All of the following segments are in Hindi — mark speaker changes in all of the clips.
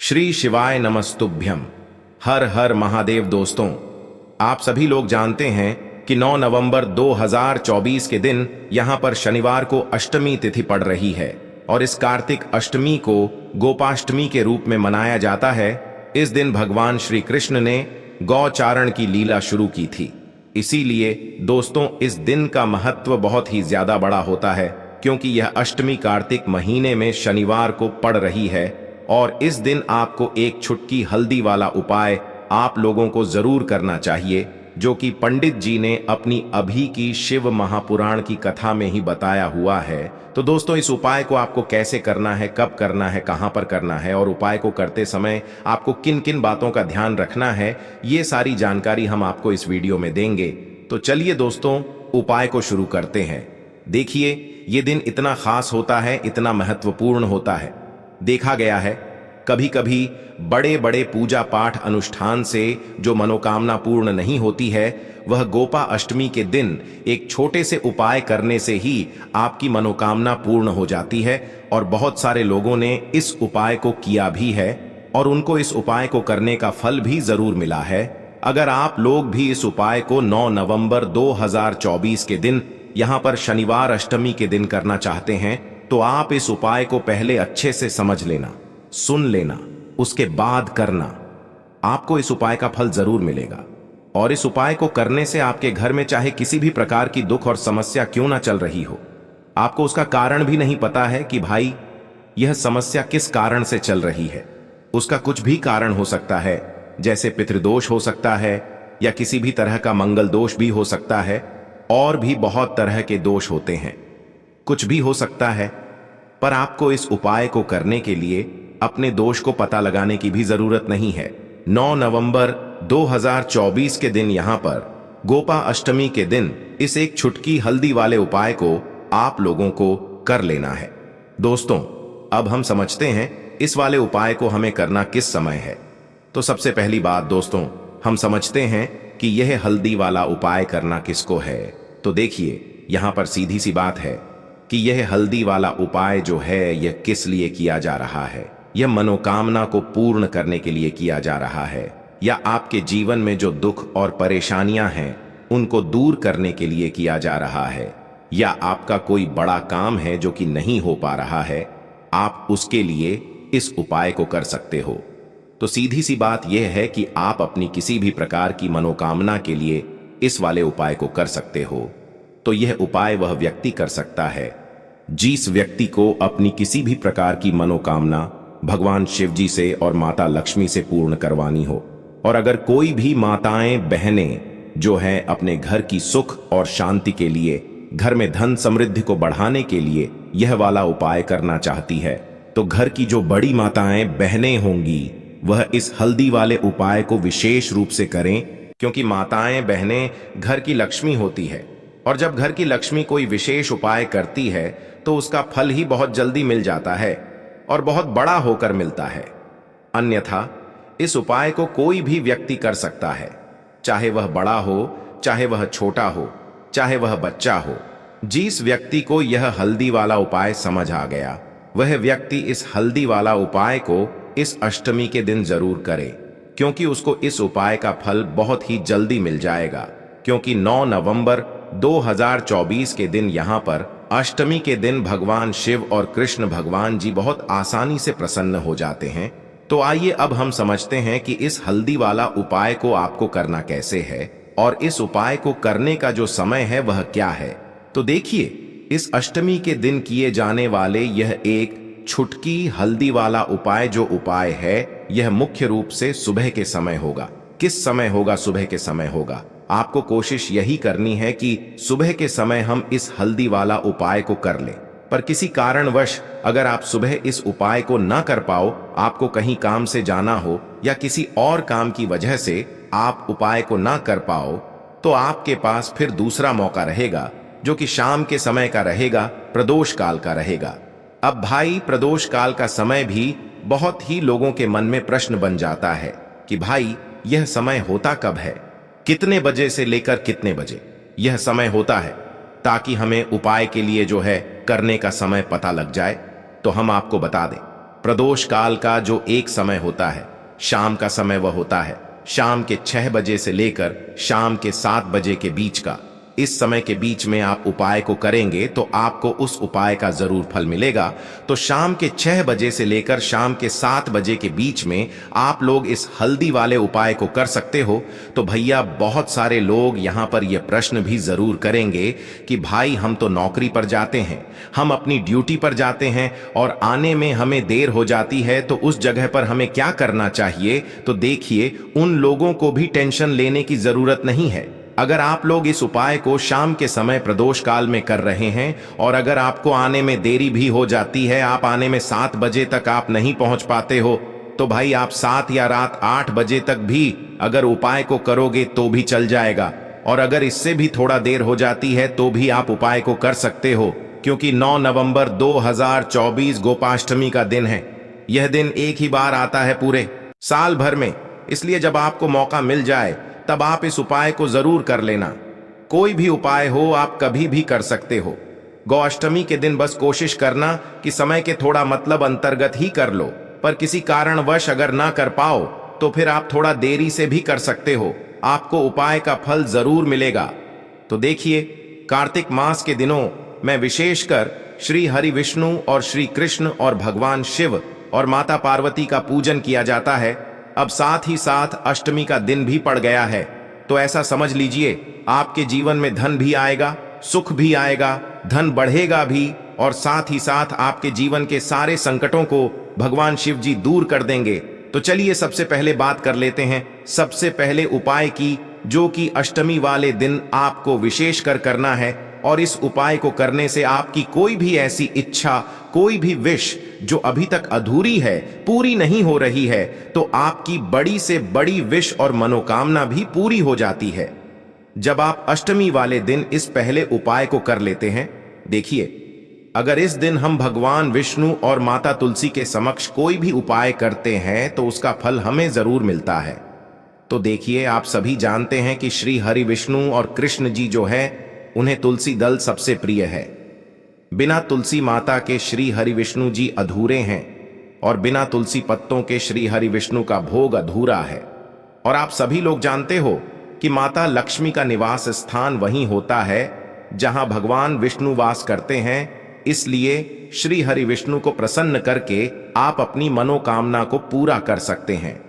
Speaker 1: श्री शिवाय नमस्तुभ्यम। हर हर महादेव। दोस्तों, आप सभी लोग जानते हैं कि 9 नवंबर 2024 के दिन यहां पर शनिवार को अष्टमी तिथि पड़ रही है और इस कार्तिक अष्टमी को गोपाष्टमी के रूप में मनाया जाता है। इस दिन भगवान श्री कृष्ण ने गौचारण की लीला शुरू की थी। इसीलिए दोस्तों, इस दिन का महत्व बहुत ही ज्यादा बड़ा होता है क्योंकि यह अष्टमी कार्तिक महीने में शनिवार को पड़ रही है और इस दिन आपको एक छुटकी हल्दी वाला उपाय आप लोगों को जरूर करना चाहिए, जो कि पंडित जी ने अपनी अभी की शिव महापुराण की कथा में ही बताया हुआ है। तो दोस्तों, इस उपाय को आपको कैसे करना है, कब करना है, कहां पर करना है और उपाय को करते समय आपको किन किन बातों का ध्यान रखना है, ये सारी जानकारी हम आपको इस वीडियो में देंगे। तो चलिए दोस्तों, उपाय को शुरू करते हैं। देखिए, ये दिन इतना खास होता है, इतना महत्वपूर्ण होता है। देखा गया है कभी कभी बड़े बड़े पूजा पाठ अनुष्ठान से जो मनोकामना पूर्ण नहीं होती है, वह गोपा अष्टमी के दिन एक छोटे से उपाय करने से ही आपकी मनोकामना पूर्ण हो जाती है। और बहुत सारे लोगों ने इस उपाय को किया भी है और उनको इस उपाय को करने का फल भी जरूर मिला है। अगर आप लोग भी इस उपाय को 9 नवंबर 2024 के दिन यहां पर शनिवार अष्टमी के दिन करना चाहते हैं, तो आप इस उपाय को पहले अच्छे से समझ लेना, सुन लेना, उसके बाद करना। आपको इस उपाय का फल जरूर मिलेगा। और इस उपाय को करने से आपके घर में चाहे किसी भी प्रकार की दुख और समस्या क्यों ना चल रही हो, आपको उसका कारण भी नहीं पता है कि भाई यह समस्या किस कारण से चल रही है। उसका कुछ भी कारण हो सकता है, जैसे पितृदोष हो सकता है या किसी भी तरह का मंगल दोष भी हो सकता है, और भी बहुत तरह के दोष होते हैं। कुछ भी हो सकता है, पर आपको इस उपाय को करने के लिए अपने दोष को पता लगाने की भी जरूरत नहीं है। 9 नवंबर 2024 के दिन यहां पर गोपा अष्टमी के दिन इस एक छुटकी हल्दी वाले उपाय को आप लोगों को कर लेना है। दोस्तों, अब हम समझते हैं इस वाले उपाय को हमें करना किस समय है। तो सबसे पहली बात दोस्तों, हम समझते हैं कि यह हल्दी वाला उपाय करना किसको है। तो देखिए, यहां पर सीधी सी बात है कि यह हल्दी वाला उपाय जो है, यह किस लिए किया जा रहा है। यह मनोकामना को पूर्ण करने के लिए किया जा रहा है, या आपके जीवन में जो दुख और परेशानियां हैं उनको दूर करने के लिए किया जा रहा है, या आपका कोई बड़ा काम है जो कि नहीं हो पा रहा है, आप उसके लिए इस उपाय को कर सकते हो। तो सीधी सी बात यह है कि आप अपनी किसी भी प्रकार की मनोकामना के लिए इस वाले उपाय को कर सकते हो। तो यह उपाय वह व्यक्ति कर सकता है जिस व्यक्ति को अपनी किसी भी प्रकार की मनोकामना भगवान शिव जी से और माता लक्ष्मी से पूर्ण करवानी हो। और अगर कोई भी माताएं बहनें जो हैं अपने घर की सुख और शांति के लिए, घर में धन समृद्धि को बढ़ाने के लिए यह वाला उपाय करना चाहती है, तो घर की जो बड़ी माताएं बहनें होंगी वह इस हल्दी वाले उपाय को विशेष रूप से करें, क्योंकि माताएं बहनें घर की लक्ष्मी होती है। और जब घर की लक्ष्मी कोई विशेष उपाय करती है तो उसका फल ही बहुत जल्दी मिल जाता है और बहुत बड़ा होकर मिलता है। अन्यथा इस उपाय को कोई भी व्यक्ति कर सकता है, चाहे वह बड़ा हो, चाहे वह छोटा हो, चाहे वह बच्चा हो। जिस व्यक्ति को यह हल्दी वाला उपाय समझ आ गया, वह व्यक्ति इस हल्दी वाला उपाय को इस अष्टमी के दिन जरूर करे, क्योंकि उसको इस उपाय का फल बहुत ही जल्दी मिल जाएगा। क्योंकि 9 नवंबर 2024 के दिन यहां पर अष्टमी के दिन भगवान शिव और कृष्ण भगवान जी बहुत आसानी से प्रसन्न हो जाते हैं। तो आइए अब हम समझते हैं कि इस हल्दी वाला उपाय को आपको करना कैसे है और इस उपाय को करने का जो समय है वह क्या है। तो देखिए, इस अष्टमी के दिन किए जाने वाले यह एक छुटकी हल्दी वाला उपाय जो उपाय है, यह मुख्य रूप से सुबह के समय होगा। किस समय होगा? सुबह के समय होगा। आपको कोशिश यही करनी है कि सुबह के समय हम इस हल्दी वाला उपाय को कर लें। पर किसी कारणवश अगर आप सुबह इस उपाय को ना कर पाओ, आपको कहीं काम से जाना हो या किसी और काम की वजह से आप उपाय को ना कर पाओ, तो आपके पास फिर दूसरा मौका रहेगा, जो कि शाम के समय का रहेगा, प्रदोष काल का रहेगा। अब भाई, प्रदोष काल का समय भी बहुत ही लोगों के मन में प्रश्न बन जाता है कि भाई यह समय होता कब है, कितने बजे से लेकर कितने बजे यह समय होता है, ताकि हमें उपाय के लिए जो है करने का समय पता लग जाए। तो हम आपको बता दें प्रदोष काल का जो एक समय होता है, शाम का समय, वह होता है शाम के 6 बजे से लेकर शाम के 7 बजे के बीच का। इस समय के बीच में आप उपाय को करेंगे तो आपको उस उपाय का जरूर फल मिलेगा। तो शाम के 6 बजे से लेकर शाम के 7 बजे के बीच में आप लोग इस हल्दी वाले उपाय को कर सकते हो। तो भैया, बहुत सारे लोग यहाँ पर यह प्रश्न भी जरूर करेंगे कि भाई, हम तो नौकरी पर जाते हैं, हम अपनी ड्यूटी पर जाते हैं और आने में हमें देर हो जाती है, तो उस जगह पर हमें क्या करना चाहिए? तो देखिए, उन लोगों को भी टेंशन लेने की जरूरत नहीं है। अगर आप लोग इस उपाय को शाम के समय प्रदोष काल में कर रहे हैं और अगर आपको आने में देरी भी हो जाती है, आप आने में 7 बजे तक आप नहीं पहुंच पाते हो, तो भाई आप 7 या रात 8 बजे तक भी अगर उपाय को करोगे तो भी चल जाएगा। और अगर इससे भी थोड़ा देर हो जाती है तो भी आप उपाय को कर सकते हो, क्योंकि 9 नवंबर 2024 गोपाष्टमी का दिन है। यह दिन एक ही बार आता है पूरे साल भर में, इसलिए जब आपको मौका मिल जाए तब आप इस उपाय को जरूर कर लेना। कोई भी उपाय हो, आप कभी भी कर सकते हो। गौअष्टमी के दिन बस कोशिश करना कि समय के थोड़ा मतलब अंतर्गत ही कर लो, पर किसी कारणवश अगर ना कर पाओ तो फिर आप थोड़ा देरी से भी कर सकते हो, आपको उपाय का फल जरूर मिलेगा। तो देखिए, कार्तिक मास के दिनों में विशेषकर श्री हरि विष्णु और श्री कृष्ण और भगवान शिव और माता पार्वती का पूजन किया जाता है। अब साथ ही साथ अष्टमी का दिन भी पड़ गया है, तो ऐसा समझ लीजिए आपके जीवन में धन भी आएगा, सुख भी आएगा, धन बढ़ेगा भी, और साथ ही साथ आपके जीवन के सारे संकटों को भगवान शिव जी दूर कर देंगे। तो चलिए सबसे पहले बात कर लेते हैं सबसे पहले उपाय की, जो कि अष्टमी वाले दिन आपको विशेष कर करना है। और इस उपाय को करने से आपकी कोई भी ऐसी इच्छा, कोई भी विश जो अभी तक अधूरी है, पूरी नहीं हो रही है, तो आपकी बड़ी से बड़ी विश और मनोकामना भी पूरी हो जाती है जब आप अष्टमी वाले दिन इस पहले उपाय को कर लेते हैं। देखिए, अगर इस दिन हम भगवान विष्णु और माता तुलसी के समक्ष कोई भी उपाय करते हैं तो उसका फल हमें जरूर मिलता है। तो देखिए, आप सभी जानते हैं कि श्री हरि विष्णु और कृष्ण जी जो है, उन्हें तुलसी दल सबसे प्रिय है। बिना तुलसी माता के श्री हरि विष्णु जी अधूरे हैं और बिना तुलसी पत्तों के श्री हरि विष्णु का भोग अधूरा है। और आप सभी लोग जानते हो कि माता लक्ष्मी का निवास स्थान वहीं होता है जहां भगवान विष्णु वास करते हैं। इसलिए श्री हरि विष्णु को प्रसन्न करके आप अपनी मनोकामना को पूरा कर सकते हैं,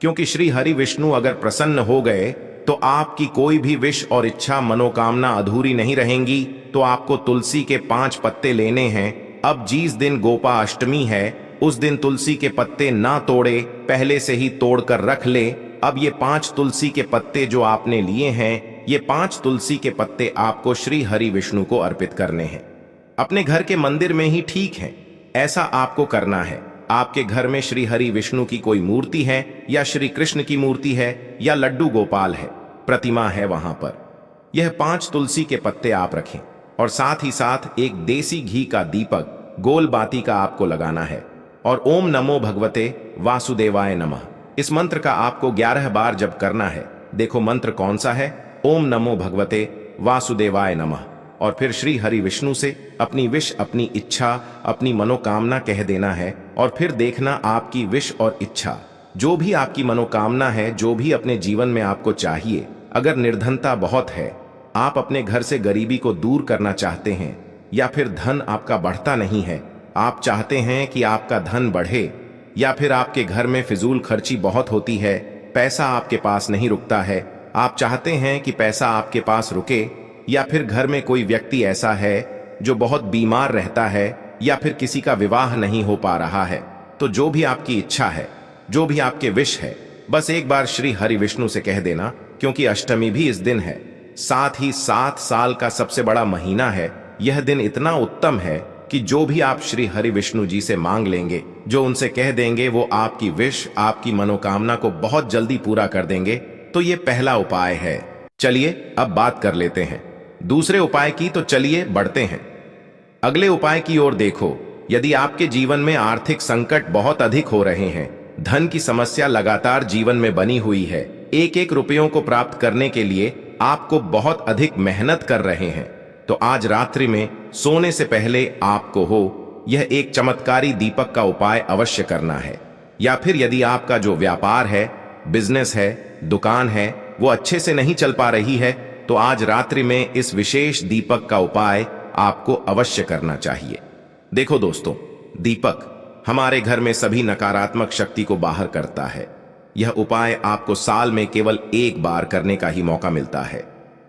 Speaker 1: क्योंकि श्री हरि विष्णु अगर प्रसन्न हो गए तो आपकी कोई भी विश और इच्छा, मनोकामना अधूरी नहीं रहेंगी। तो आपको तुलसी के 5 पत्ते लेने हैं। अब जिस दिन गोपा अष्टमी है, उस दिन तुलसी के पत्ते ना तोड़े, पहले से ही तोड़कर रख ले। अब ये 5 तुलसी के पत्ते जो आपने लिए हैं, ये 5 तुलसी के पत्ते आपको श्री हरि विष्णु को अर्पित करने हैं। अपने घर के मंदिर में ही ठीक है, ऐसा आपको करना है। आपके घर में श्री हरि विष्णु की कोई मूर्ति है या श्री कृष्ण की मूर्ति है या लड्डू गोपाल है, प्रतिमा है, वहां पर यह 5 तुलसी के पत्ते आप रखें और साथ ही साथ एक देसी घी का दीपक गोल बाती का आपको लगाना है। और ओम नमो भगवते वासुदेवाय नमः, इस मंत्र का आपको 11 बार जप करना है। देखो मंत्र कौन सा है, ओम नमो भगवते वासुदेवाय नमः। और फिर श्री हरि विष्णु से अपनी विश, अपनी इच्छा, अपनी मनोकामना कह देना है। और फिर देखना आपकी विश और इच्छा, जो भी आपकी मनोकामना है, जो भी अपने जीवन में आपको चाहिए, अगर निर्धनता बहुत है, आप अपने घर से गरीबी को दूर करना चाहते हैं, या फिर धन आपका बढ़ता नहीं है, आप चाहते हैं कि आपका धन बढ़े, या फिर आपके घर में फिजूल खर्ची बहुत होती है, पैसा आपके पास नहीं रुकता है, आप चाहते हैं कि पैसा आपके पास रुके, या फिर घर में कोई व्यक्ति ऐसा है जो बहुत बीमार रहता है, या फिर किसी का विवाह नहीं हो पा रहा है, तो जो भी आपकी इच्छा है, जो भी आपके विश है, बस एक बार श्री हरि विष्णु से कह देना। क्योंकि अष्टमी भी इस दिन है, साथ ही 7 साल का सबसे बड़ा महीना है। यह दिन इतना उत्तम है कि जो भी आप श्री हरि विष्णु जी से मांग लेंगे, जो उनसे कह देंगे, वो आपकी विश, आपकी मनोकामना को बहुत जल्दी पूरा कर देंगे। तो ये पहला उपाय है। चलिए अब बात कर लेते हैं दूसरे उपाय की। तो चलिए बढ़ते हैं अगले उपाय की ओर। देखो, यदि आपके जीवन में आर्थिक संकट बहुत अधिक हो रहे हैं, धन की समस्या लगातार जीवन में बनी हुई है, एक एक रुपयों को प्राप्त करने के लिए आपको बहुत अधिक मेहनत कर रहे हैं, तो आज रात्रि में सोने से पहले आपको यह एक चमत्कारी दीपक का उपाय अवश्य करना है। या फिर यदि आपका जो व्यापार है, बिजनेस है, दुकान है, वो अच्छे से नहीं चल पा रही है, तो आज रात्रि में इस विशेष दीपक का उपाय आपको अवश्य करना चाहिए। देखो दोस्तों, दीपक हमारे घर में सभी नकारात्मक शक्ति को बाहर करता है। यह उपाय आपको साल में केवल एक बार करने का ही मौका मिलता है।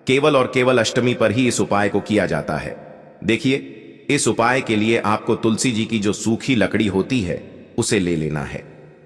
Speaker 1: केवल और केवल अष्टमी पर ही इस उपाय को किया जाता है। देखिए, इस उपाय के लिए आपको तुलसी जी की जो सूखी लकड़ी होती है उसे ले लेना है।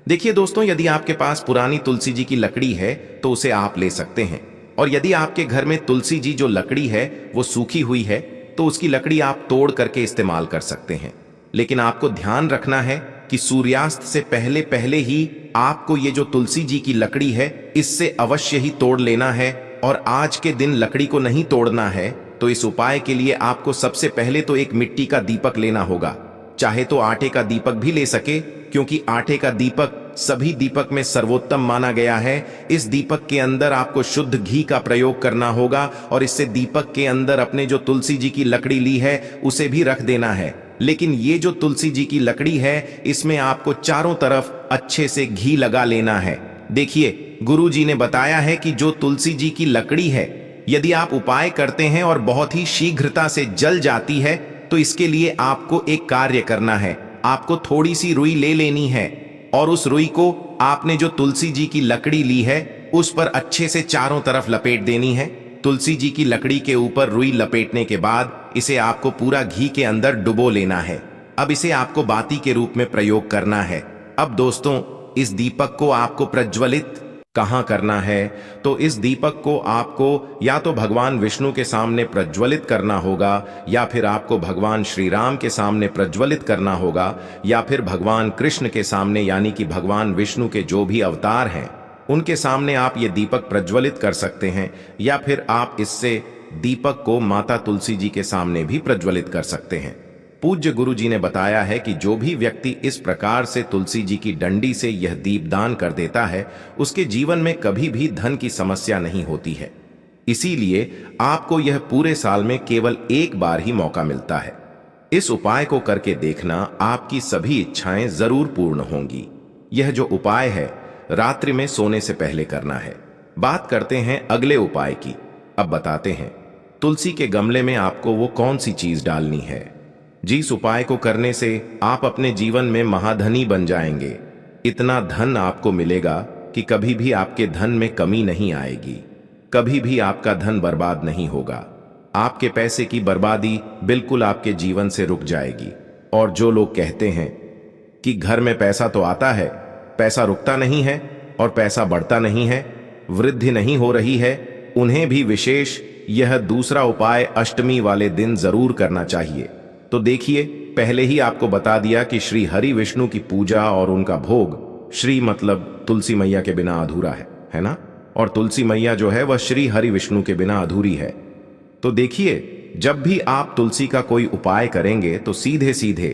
Speaker 1: देखिए दोस्तों, यदि आपके पास पुरानी तुलसी जी की लकड़ी है तो उसे आप ले सकते हैं, और यदि आपके घर में तुलसी जी जो लकड़ी है वो सूखी हुई है तो उसकी लकड़ी आप तोड़ करके इस्तेमाल कर सकते हैं। लेकिन आपको ध्यान रखना है कि सूर्यास्त से पहले पहले ही आपको ये जो तुलसी जी की लकड़ी है इससे अवश्य ही तोड़ लेना है, और आज के दिन लकड़ी को नहीं तोड़ना है। तो इस उपाय के लिए आपको सबसे पहले तो एक मिट्टी का दीपक लेना होगा। चाहे तो आटे का दीपक भी ले सके, क्योंकि आटे का दीपक सभी दीपक में सर्वोत्तम माना गया है। इस दीपक के अंदर आपको शुद्ध घी का प्रयोग करना होगा, और इससे दीपक के अंदर अपने जो तुलसी जी की लकड़ी ली है उसे भी रख देना है। लेकिन ये जो तुलसी जी की लकड़ी है इसमें आपको चारों तरफ अच्छे से घी लगा लेना है। देखिए, गुरु जी ने बताया है कि जो तुलसी जी की लकड़ी है यदि आप उपाय करते हैं और बहुत ही शीघ्रता से जल जाती है, तो इसके लिए आपको एक कार्य करना है। आपको थोड़ी सी रुई ले लेनी है, और उस रुई को आपने जो तुलसी जी की लकड़ी ली है उस पर अच्छे से चारों तरफ लपेट देनी है। तुलसी जी की लकड़ी के ऊपर रुई लपेटने के बाद इसे आपको पूरा घी के अंदर डुबो लेना है। अब इसे आपको बाती के रूप में प्रयोग करना है। अब दोस्तों, इस दीपक को आपको प्रज्वलित कहाँ करना है? तो इस दीपक को आपको या तो भगवान विष्णु के सामने प्रज्वलित करना होगा, या फिर आपको भगवान श्री राम के सामने प्रज्वलित करना होगा, या फिर भगवान कृष्ण के सामने, यानी कि भगवान विष्णु के जो भी अवतार हैं उनके सामने आप ये दीपक प्रज्वलित कर सकते हैं। या फिर आप इससे दीपक को माता तुलसी जी के सामने भी प्रज्वलित कर सकते हैं। पूज्य गुरु जी ने बताया है कि जो भी व्यक्ति इस प्रकार से तुलसी जी की डंडी से यह दीपदान कर देता है उसके जीवन में कभी भी धन की समस्या नहीं होती है। इसीलिए आपको यह पूरे साल में केवल एक बार ही मौका मिलता है। इस उपाय को करके देखना, आपकी सभी इच्छाएं जरूर पूर्ण होंगी। यह जो उपाय है रात्रि में सोने से पहले करना है। बात करते हैं अगले उपाय की। अब बताते हैं तुलसी के गमले में आपको वो कौन सी चीज डालनी है। जिस उपाय को करने से आप अपने जीवन में महाधनी बन जाएंगे। इतना धन आपको मिलेगा कि कभी भी आपके धन में कमी नहीं आएगी, कभी भी आपका धन बर्बाद नहीं होगा। आपके पैसे की बर्बादी बिल्कुल आपके जीवन से रुक जाएगी। और जो लोग कहते हैं कि घर में पैसा तो आता है, पैसा रुकता नहीं है और पैसा बढ़ता नहीं है, वृद्धि नहीं हो रही है, उन्हें भी विशेष यह दूसरा उपाय अष्टमी वाले दिन जरूर करना चाहिए। तो देखिए, पहले ही आपको बता दिया कि श्री हरि विष्णु की पूजा और उनका भोग, श्री मतलब तुलसी मैया के बिना अधूरा है ना? और तुलसी मैया जो है वह श्री हरि विष्णु के बिना अधूरी है। तो देखिए, जब भी आप तुलसी का कोई उपाय करेंगे तो सीधे सीधे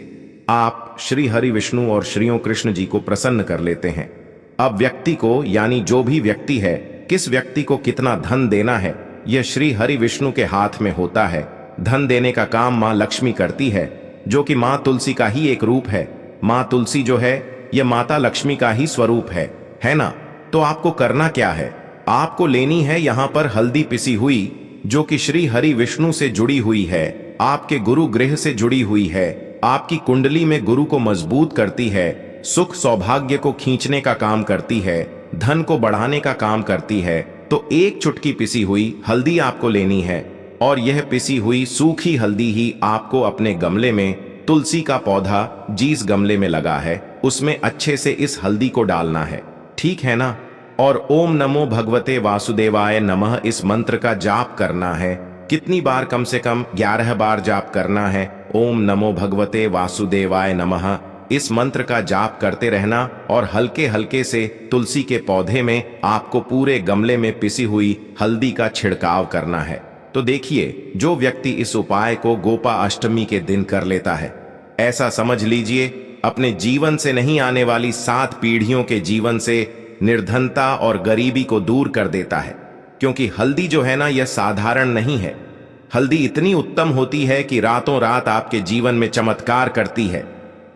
Speaker 1: आप श्री हरि विष्णु और श्रीयों कृष्ण जी को प्रसन्न कर लेते हैं। अब व्यक्ति को, यानी जो भी व्यक्ति है, किस व्यक्ति को कितना धन देना है यह श्री हरि विष्णु के हाथ में होता है। धन देने का काम माँ लक्ष्मी करती है, जो कि माँ तुलसी का ही एक रूप है। माँ तुलसी जो है यह माता लक्ष्मी का ही स्वरूप है ना? तो आपको करना क्या है? आपको लेनी है यहाँ पर हल्दी पिसी हुई, जो कि श्री हरि विष्णु से जुड़ी हुई है, आपके गुरु गृह से जुड़ी हुई है, आपकी कुंडली में गुरु को मजबूत करती है, सुख सौभाग्य को खींचने का काम करती है, धन को बढ़ाने का काम करती है। तो एक चुटकी पिसी हुई हल्दी आपको लेनी है, और यह पिसी हुई सूखी हल्दी ही आपको अपने गमले में, तुलसी का पौधा जिस गमले में लगा है उसमें अच्छे से इस हल्दी को डालना है। ठीक है ना? और ओम नमो भगवते वासुदेवाय नमः इस मंत्र का जाप करना है। कितनी बार? कम से कम 11 बार जाप करना है। ओम नमो भगवते वासुदेवाय नमः इस मंत्र का जाप करते रहना, और हल्के हल्के से तुलसी के पौधे में आपको पूरे गमले में पिसी हुई हल्दी का छिड़काव करना है। तो देखिए, जो व्यक्ति इस उपाय को गोपा अष्टमी के दिन कर लेता है, ऐसा समझ लीजिए अपने जीवन से नहीं आने वाली 7 पीढ़ियों के जीवन से निर्धनता और गरीबी को दूर कर देता है। क्योंकि हल्दी जो है ना, यह साधारण नहीं है। हल्दी इतनी उत्तम होती है कि रातों रात आपके जीवन में चमत्कार करती है।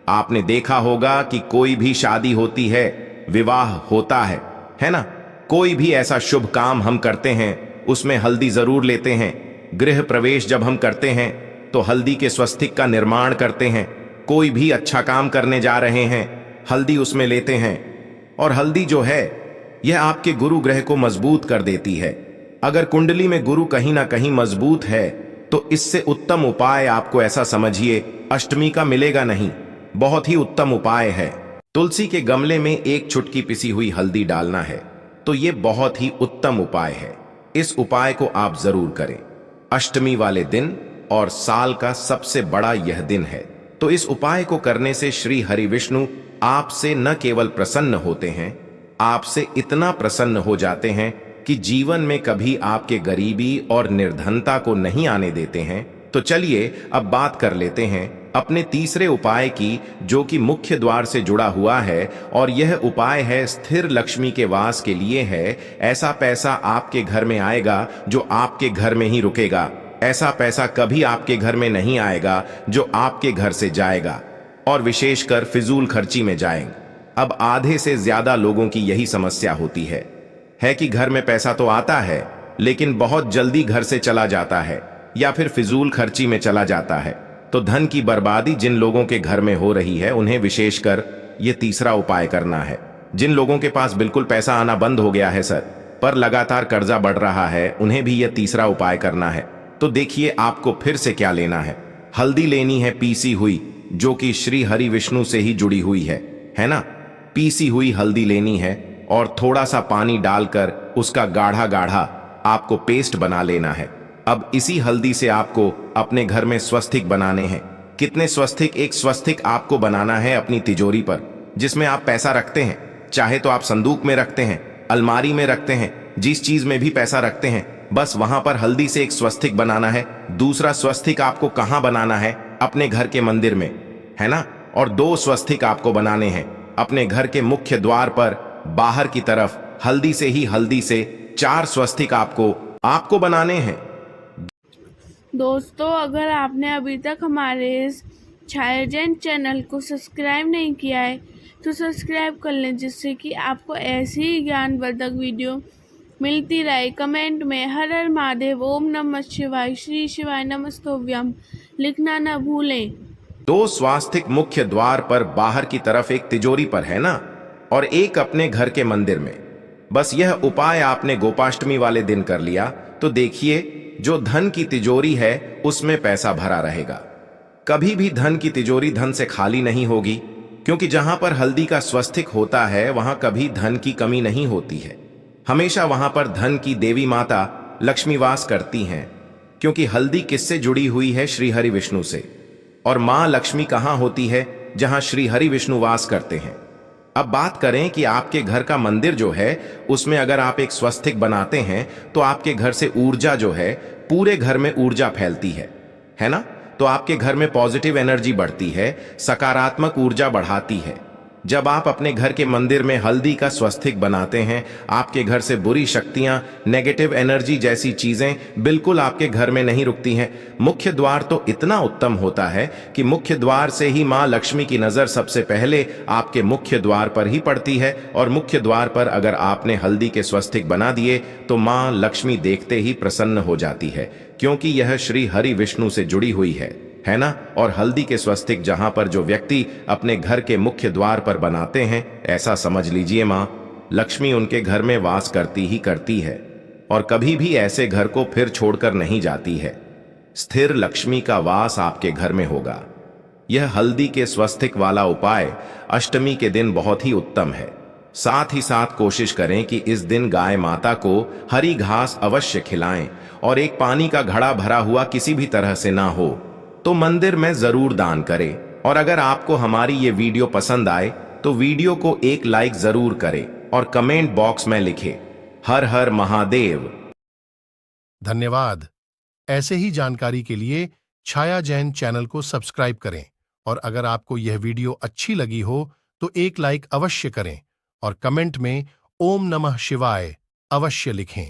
Speaker 1: आपने देखा होगा कि कोई भी शादी होती है, विवाह होता है ना? कोई भी ऐसा शुभ काम हम करते हैं उसमें हल्दी जरूर लेते हैं। गृह प्रवेश जब हम करते हैं तो हल्दी के स्वस्तिक का निर्माण करते हैं। कोई भी अच्छा काम करने जा रहे हैं, हल्दी उसमें लेते हैं। और हल्दी जो है यह आपके गुरु ग्रह को मजबूत कर देती है। अगर कुंडली में गुरु कहीं ना कहीं मजबूत है तो इससे उत्तम उपाय आपको ऐसा समझिए अष्टमी का मिलेगा नहीं। बहुत ही उत्तम उपाय है। तुलसी के गमले में एक चुटकी पिसी हुई हल्दी डालना है, तो यह बहुत ही उत्तम उपाय है। इस उपाय को आप जरूर करें। अष्टमी वाले दिन और साल का सबसे बड़ा यह दिन है, तो इस उपाय को करने से श्री हरि विष्णु आपसे न केवल प्रसन्न होते हैं, आपसे इतना प्रसन्न हो जाते हैं कि जीवन में कभी आपके गरीबी और निर्धनता को नहीं आने देते हैं। तो चलिए अब बात कर लेते हैं अपने तीसरे उपाय की, जो कि मुख्य द्वार से जुड़ा हुआ है। और यह उपाय है स्थिर लक्ष्मी के वास के लिए है। ऐसा पैसा आपके घर में आएगा जो आपके घर में ही रुकेगा। ऐसा पैसा कभी आपके घर में नहीं आएगा जो आपके घर से जाएगा, और विशेषकर फिजूल खर्ची में जाएंगे। अब आधे से ज्यादा लोगों की यही समस्या होती है कि घर में पैसा तो आता है लेकिन बहुत जल्दी घर से चला जाता है या फिर फिजूल खर्ची में चला जाता है। तो धन की बर्बादी जिन लोगों के घर में हो रही है उन्हें विशेषकर ये तीसरा उपाय करना है। जिन लोगों के पास बिल्कुल पैसा आना बंद हो गया है सर, पर लगातार कर्जा बढ़ रहा है, उन्हें भी यह तीसरा उपाय करना है। तो देखिए आपको फिर से क्या लेना है। हल्दी लेनी है पीसी हुई, जो कि श्री हरि विष्णु से ही जुड़ी हुई है ना? पीसी हुई हल्दी लेनी है और थोड़ा सा पानी डालकर उसका गाढ़ा गाढ़ा आपको पेस्ट बना लेना है। अब इसी हल्दी से आपको अपने घर में स्वस्तिक बनाने हैं। कितने स्वस्तिक? एक स्वस्तिक आपको बनाना है अपनी तिजोरी पर, जिसमें आप पैसा रखते हैं। चाहे तो आप संदूक में रखते हैं, अलमारी में रखते हैं, जिस चीज में भी पैसा रखते हैं, बस वहां पर हल्दी से एक स्वस्तिक बनाना है। दूसरा स्वस्तिक आपको कहां बनाना है? अपने घर के मंदिर में, है ना? और 2 स्वस्तिक आपको बनाने हैं अपने घर के मुख्य द्वार पर बाहर की तरफ। हल्दी से 4 स्वस्तिक आपको बनाने हैं।
Speaker 2: दोस्तों, अगर आपने अभी तक हमारे इस छायाजन चैनल को सब्सक्राइब नहीं किया है तो सब्सक्राइब कर लें, जिससे कि आपको ऐसी ही ज्ञानवर्धक वीडियो मिलती रहे। कमेंट में हर हर महादेव, ओम नमः शिवाय, श्री शिवाय नमस्तुभ्यम लिखना न भूलें।
Speaker 1: 2 स्वास्तिक मुख्य द्वार पर बाहर की तरफ एक तिजोरी पर, है ना? और एक अपने घर के मंदिर में। बस यह उपाय आपने गोपाष्टमी वाले दिन कर लिया तो देखिए जो धन की तिजोरी है उसमें पैसा भरा रहेगा। कभी भी धन की तिजोरी धन से खाली नहीं होगी, क्योंकि जहां पर हल्दी का स्वस्तिक होता है वहां कभी धन की कमी नहीं होती है। हमेशा वहां पर धन की देवी माता लक्ष्मी वास करती हैं, क्योंकि हल्दी किससे जुड़ी हुई है? श्री हरि विष्णु से। और मां लक्ष्मी कहां होती है? जहां श्री हरि विष्णु वास करते हैं। अब बात करें कि आपके घर का मंदिर जो है उसमें अगर आप एक स्वस्तिक बनाते हैं तो आपके घर से ऊर्जा जो है, पूरे घर में ऊर्जा फैलती है ना? तो आपके घर में पॉजिटिव एनर्जी बढ़ती है, सकारात्मक ऊर्जा बढ़ाती है। जब आप अपने घर के मंदिर में हल्दी का स्वस्तिक बनाते हैं, आपके घर से बुरी शक्तियां, नेगेटिव एनर्जी जैसी चीजें बिल्कुल आपके घर में नहीं रुकती हैं। मुख्य द्वार तो इतना उत्तम होता है कि मुख्य द्वार से ही मां लक्ष्मी की नजर सबसे पहले आपके मुख्य द्वार पर ही पड़ती है। और मुख्य द्वार पर अगर आपने हल्दी के स्वस्तिक बना दिए तो मां लक्ष्मी देखते ही प्रसन्न हो जाती है, क्योंकि यह श्री हरि विष्णु से जुड़ी हुई है ना? और हल्दी के स्वस्तिक जहां पर जो व्यक्ति अपने घर के मुख्य द्वार पर बनाते हैं, ऐसा समझ लीजिए मां लक्ष्मी उनके घर में वास करती है और कभी भी ऐसे घर को फिर छोड़कर नहीं जाती है। स्थिर लक्ष्मी का वास आपके घर में होगा। यह हल्दी के स्वस्तिक वाला उपाय अष्टमी के दिन बहुत ही उत्तम है। साथ ही साथ कोशिश करें कि इस दिन गाय माता को हरी घास अवश्य खिलाएं और एक पानी का घड़ा भरा हुआ किसी भी तरह से ना हो तो मंदिर में जरूर दान करें। और अगर आपको हमारी ये वीडियो पसंद आए तो वीडियो को एक लाइक जरूर करें और कमेंट बॉक्स में लिखें हर हर महादेव।
Speaker 3: धन्यवाद। ऐसे ही जानकारी के लिए छाया जैन चैनल को सब्सक्राइब करें और अगर आपको यह वीडियो अच्छी लगी हो तो एक लाइक अवश्य करें और कमेंट में ओम नमः शिवाय अवश्य लिखें।